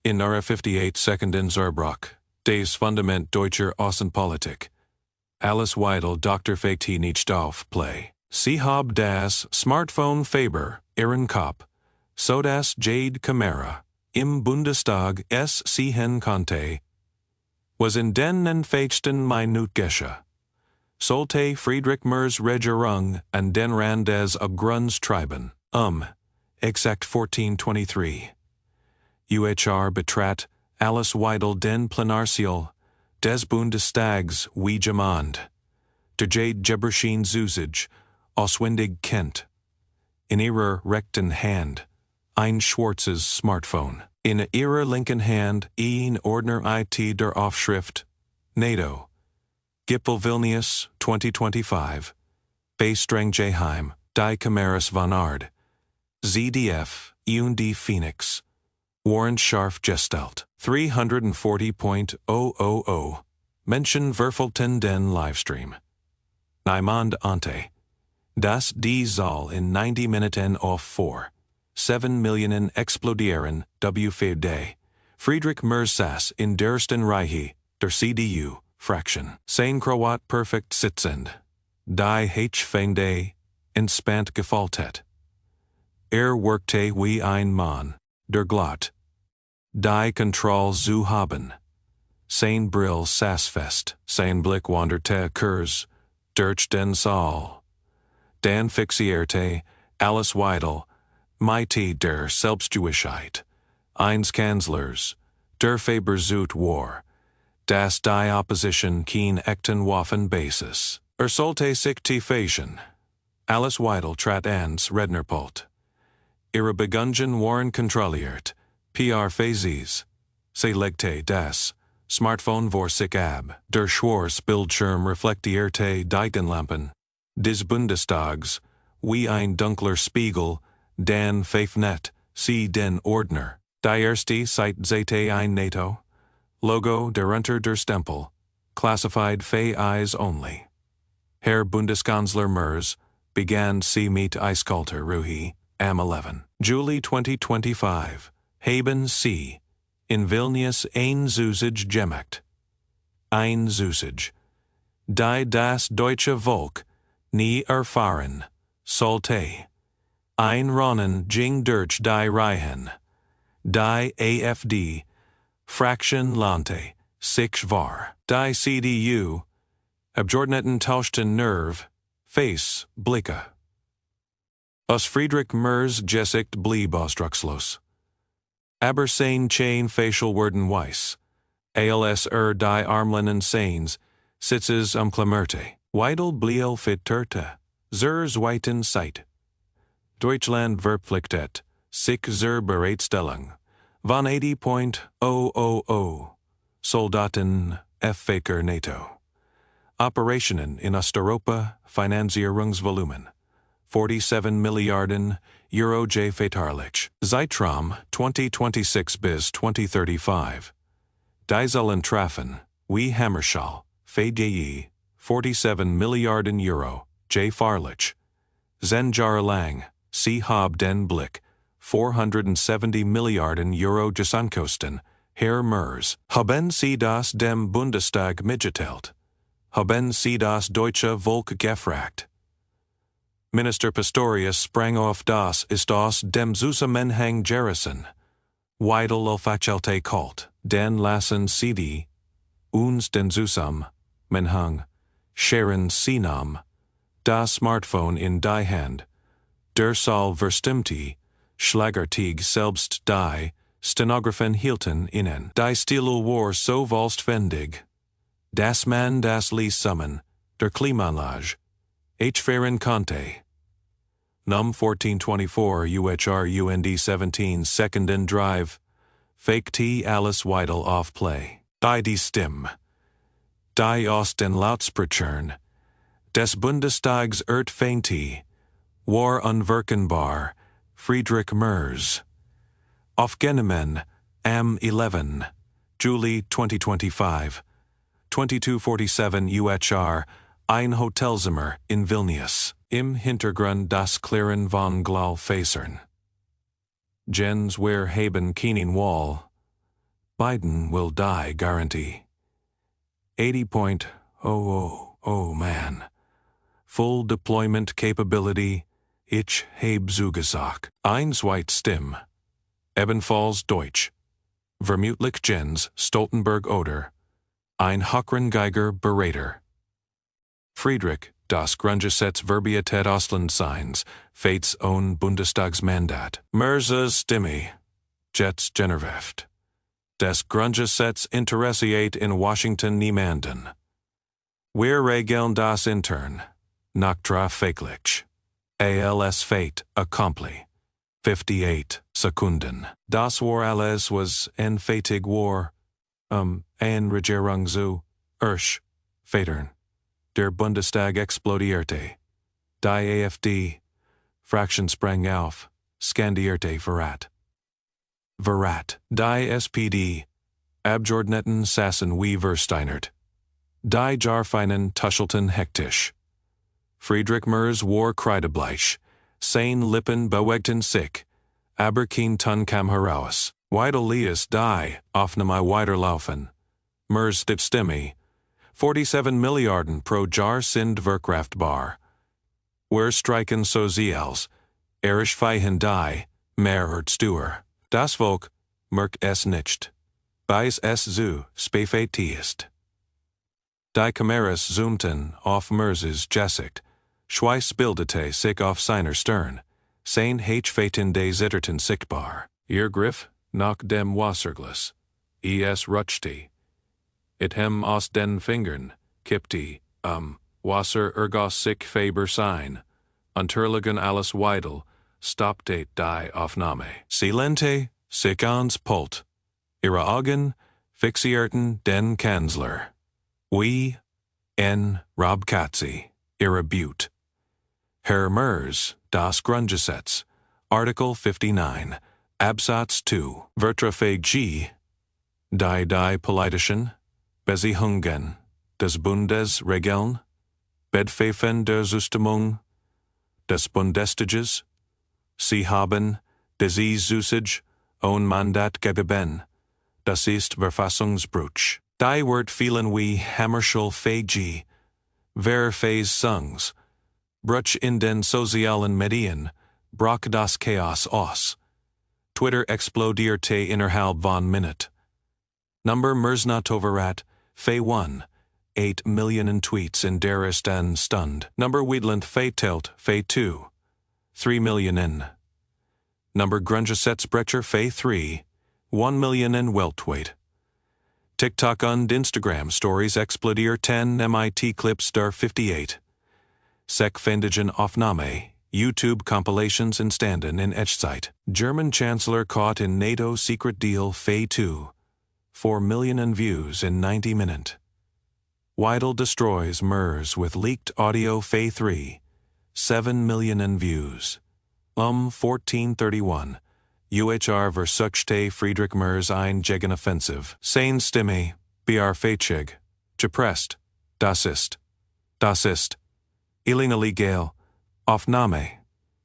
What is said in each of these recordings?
In 58 Sekunden Zerbruch, des Fundament deutscher Außenpolitik. Alice Weidel Dr. Fakti nicht auf Play. Sie hab das Smartphone Faber, ihren Kopf, so das Jade Kamera, im Bundestag es sehen konnte, was in den entfechten Minute gesche. Sollte Friedrich Merz Regierung an den Rand des ABGRUNDs treiben. Exakt 1423. UHR betrat Alice Weidel den Plenarsaal des Bundestags wie jemand, der Jade Geberschen Zusage, auswendig kennt. In ihrer rechten Hand, ein schwarzes Smartphone. In ihrer linken Hand, ein Ordner IT der Aufschrift, NATO. Gipfel Vilnius, 2025. Bestreng GEHEIME, die Kameras von Ard. ZDF, und die Phoenix. Warrant scharf gestellt. 340.000. Menschen verfolgten den Livestream. Niemand ante. Das die Zahl in 90 Minuten auf 7 Millionen explodieren, W4D. Friedrich Merz saß in der ersten Reihe, der CDU, Fraction. Sein Kroat perfekt sitzend. Die H-Fengde, entspannt gefaltet. Workte wie ein Mann, der glatt. Die Kontrolle zu haben. Sein Brill saß fest, sein Blick wanderte kurz, durch den Saal. Dan fixierte, Alice Weidel, Mitte der Selbstständigkeit, eines Kanzlers, der Faber-Zut war, das die Opposition kein echten Waffenbasis. Sollte sich fächen. Alice Weidel trat ans Rednerpult. Ihre Begungen waren kontrolliert, PR-Phases. Sie legte das Smartphone vor sich ab. Der schwarze Bildschirm reflektierte Deitenlampen des Bundestags, wie ein dunkler Spiegel, dan Pfeffnet, sie den Ordner. Die erste Seite ein NATO. Logo darunter der Stempel. Classified für eyes only. Herr Bundeskanzler Merz begann sie mit eiskalter Ruhe, am 11. Juli 2025, haben sie in Vilnius ein Zusage gemacht. Ein Zusage, die das deutsche Volk nie erfahren sollte. Ein Ronnen ging durch die Reihen. Die AfD, Fraction lante, sich war. Die CDU, Abgeordneten tauschten Nerv, Face, Blicke. Aus Friedrich Merz Gesicht blieb ausdruckslos. Aber sein chain facial werden weiss. Als die Armlinen seins, sitzes klammerte. Weidel bliel fitterte, zur zweiten Zeit. Deutschland verpflichtet, sich zur Bereitstellung von 80.000 Soldaten F-Faker NATO. Operationen in Osteuropa, Finanzierungsvolumen 47 Milliarden Euro jährlich. Zeitraum 2026 bis 2035. Die sollen treffen, wie Hammerschall, VDE, 47 Milliarden Euro, jährlich. 10 Jahre lang, sie hab den Blick, 470 Milliarden Euro Gesamtkosten, Herr Merz. Haben Sie das dem Bundestag mitgeteilt? Haben Sie das deutsche Volk gefragt? Minister Pistorius sprang auf, das ist aus dem Zusammenhang gerissen. Weidel verfachtelte kalt, den lassen Sie uns den Zusammenhang, scheren Sie nahm, das Smartphone in die Hand, der Saal verstimmte, schlagartig selbst die Stenografen hielten innen. Die Stille war so vollständig, dass man das Liesumen, der Klimaanlage, fahren konnte. Num 1424 UHR UND 17 Sekunden Drive, Fake T Alice Weidel off Play. Die Stimme. Die aus den Lautsprechern des Bundestags fängt, war unwirkenbar, Friedrich Merz. Aufgenommen, am 11. Juli 2025, 2247 UHR, ein Hotelzimmer in Vilnius. Im Hintergrund das Klirren von Glau Fasern. Jens wir haben keinen Wall, Biden will die guarantee. 80.000 man. Full deployment capability. Ich habe zugesagt. Ein zweit Stimme. Ebenfalls Deutsch. Vermutlich Jens Stoltenberg oder ein Hochrangiger Berater. Friedrich, das Grundgesetz Verbietät Ausland Signs, Fates own Bundestagsmandat. Merz Stimme. Jets Generveft. Des Grundgesetz interessiert in Washington niemanden. Wir regeln das intern. Nachtra faklich. ALS Fate accompli. 58 Sekunden. Das war alles was en fatig war. Ein Regierung zu Vätern. Der Bundestag explodierte. Die AfD. Fraction sprang auf. Skandierte Verrat. Die SPD. Abgeordneten sassen wie versteinert. Die Jarfeinen tuschelten hektisch. Friedrich Merz war kreidebleich. Seine Lippen bewegten sich. Aber kein Ton kam heraus. Weidel die Aufnahme weiterlaufen. Merz die Stimme. 47 Milliarden pro Jahr sind verkraftbar. Wir streiken Sozials. Erich feihen die, mehr Stuer. Das Volk merkt es nicht. Bis es zu spät ist. Die Kameras zoomten auf Merz's Gesicht. Schweiß bildete sich auf seiner Stirn. Sein Faten des Zitterten sichtbar. Ihr Griff nach dem Wasserglas. Es rutschte. It hem aus den Fingern, kippte, Wasser ergoss sich Faber sein. Unterliegen alles Weidel, stoppte die Aufnahme. Silente, sich ans Pult. Ihre Augen fixierten den Kanzler. Wie en Robkatzi, ihre Butte. Herr Merz, das Grundgesetz, Article 59, Absatz 2, Vertrag G, die politischen Beziehungen des Bundesregeln, Bedpfeifen der Zustimmung des Bundestages, Sie haben diese Zusage ohne Mandat gegeben, das ist Verfassungsbruch. Die Wort fielen wie Hammerschall G, wer Songs, Bruch in den sozialen Medien, brach das Chaos aus. Twitter explodierte innerhalb von Minute. Number Merznatoverat, Fe 1, 8 Millionen Tweets in der ersten Stund. Number Weidland Telt, Fe 2, 3 Millionen. Number Grundgesetzbrecher Fe 3, 1 Millionen weltweit. TikTok und Instagram Stories explodierten MIT Clips der 58. Sekvendigen Aufnahme, YouTube compilations entstanden in Echtzeit. German Chancellor caught in NATO secret deal Fe 2, 4 Millionen views in 90 minutes. Weidel destroys Merz with leaked audio Fe 3, 7 Millionen views. 1431. UHR versuchte Friedrich Merz ein Gegenoffensiv. Seine Stimme, BR Fähig, gepresst. Das ist. Illegal. Aufnahme.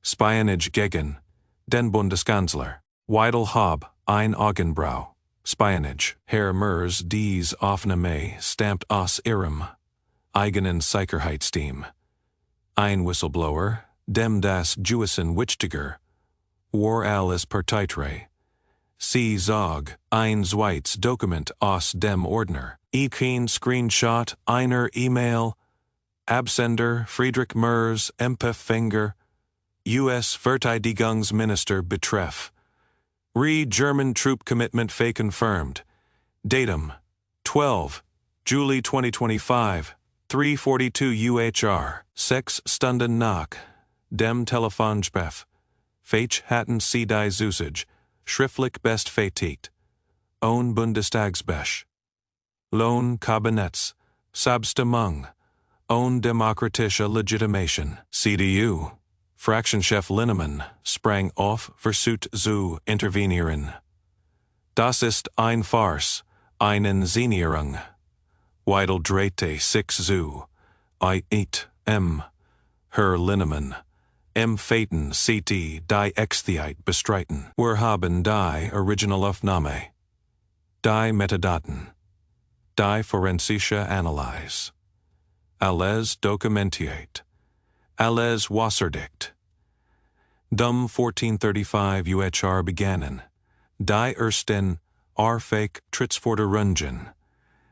Spionage gegen den Bundeskanzler. Weidel hab ein Augenbrau. Spionage. Herr Merz dies Aufnahme stammt aus ihrem eigenen Sicherheitsteam. Ein Whistleblower, dem das Gewissen wichtiger war als Parteitre. Sie zog ein zweites Dokument aus dem Ordner. Kein Screenshot einer E-Mail. Absender Friedrich Merz Empfänger US Verteidigungsminister betreff. German troop commitment Fe confirmed. Datum 12 July 2025 3:42 UHR 6 Stunden nach dem Telefonsprech. Fach hatten Sie die Zusage, schriftlich bestätigt. Ohne Bundestagsbech. Lohn Kabinetts, Substimmung, ohne demokratische Legitimation. CDU, Fraktionschef Linnemann, sprang auf, versucht zu intervenieren. Das ist ein Farce, eine Inszenierung. Weidel drehte sich zu. Herr Linnemann. Faten CT die Extheit bestreiten. Wir haben die Originalaufnahme. Die Metadaten. Die forensische Analyse. Alles dokumentiert. Alles wasserdicht. Dum 1435 UHR begannen. Die ersten Arfake Tritzvorderungen.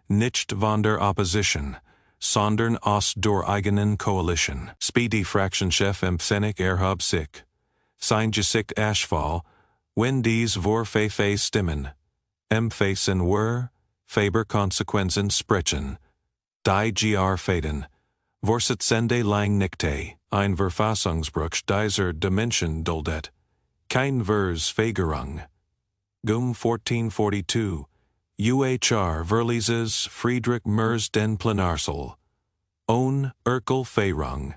Nicht von der Opposition, sondern aus der eigenen Koalition. Speedy Fraktionschef empfähig erhob sich. Sein Gesicht Ashfall, wenn dies vor Fefe stimmen. Empfacen were, Faber Konsequenzen sprechen. Die GR Faden. Vorsitzende lang nickte, ein Verfassungsbruch dieser Dimension duldet. Kein Versveränderung. 1442. UHR verlieses Friedrich Merz den Plenarsaal. Ohne Erklärung.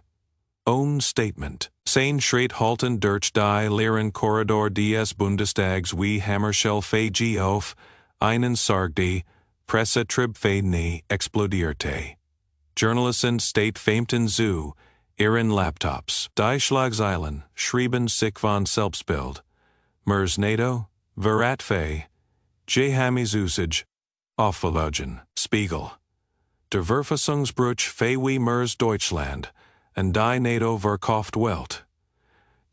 Ohne Statement. Sein Schritt halten durch die leeren Korridor des Bundestags wie Hammershell fege auf, einen Sargdi, Presse Tribfadni explodierte. Journalisten state famten zu, ihren Laptops. Die Schlagzeilen schrieben sich von Selbstbild. Merz NATO, Verratfe, GEHEIME Zusage, Auflösen. Spiegel. Der Verfassungsbruch wie Merz Deutschland, and die NATO verkauft Welt.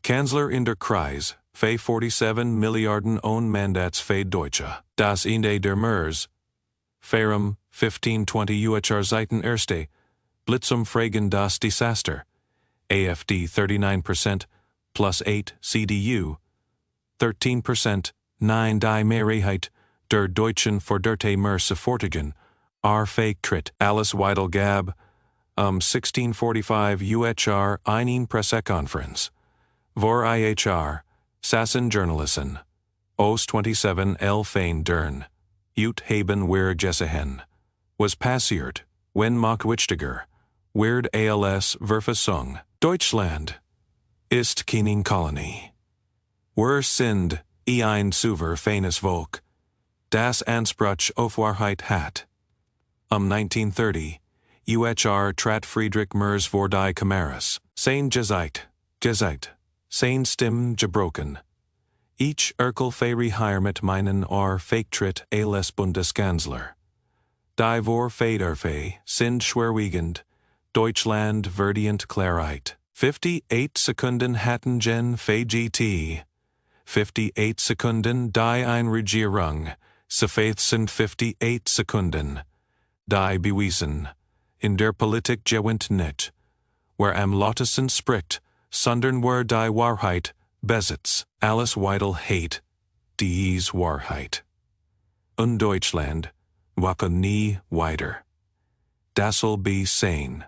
Kanzler in der Kreis, 47 Milliarden Mandats für Deutsche. Das Ende der Merz. Ferrum, 1520 UHR Seiten Erste. Blitzumfragen das Desaster. AfD 39%, plus 8 CDU. 13%, 9 die Mehrheit der Deutschen forderte Merz fortigen, fake tritt. Alice Weidel gab, 1645 UHR eine Pressekonferenz. Vor IHR, Sassen Journalisten. Os 27 Fein dern. Ut haben wir gesehen. Was passiert, wenn Mach wichtiger, wird als Verfassung. Deutschland ist keine Kolonie. Wir sind ein souveränes Volk, das Anspruch auf Wahrheit hat. 1930, UHR trat Friedrich Merz vor die Kameras. Sein Gesicht, sein Stimme gebrochen. Ich erkläre hiermit meinen Fake-Tritt als Bundeskanzler. Die Vorfäderfe sind schwerwiegend, Deutschland verdient Klarheit. 58 Sekunden hatten gen VGT. 58 Sekunden die Regierung, sind 58 Sekunden. Die bewiesen, in der Politik gewinnt nicht, wer am lautesten spricht, sondern wer die Wahrheit besitzt. Alice Weidel hate dies Wahrheit. Und Deutschland, wacke nie weiter. Das soll be sein.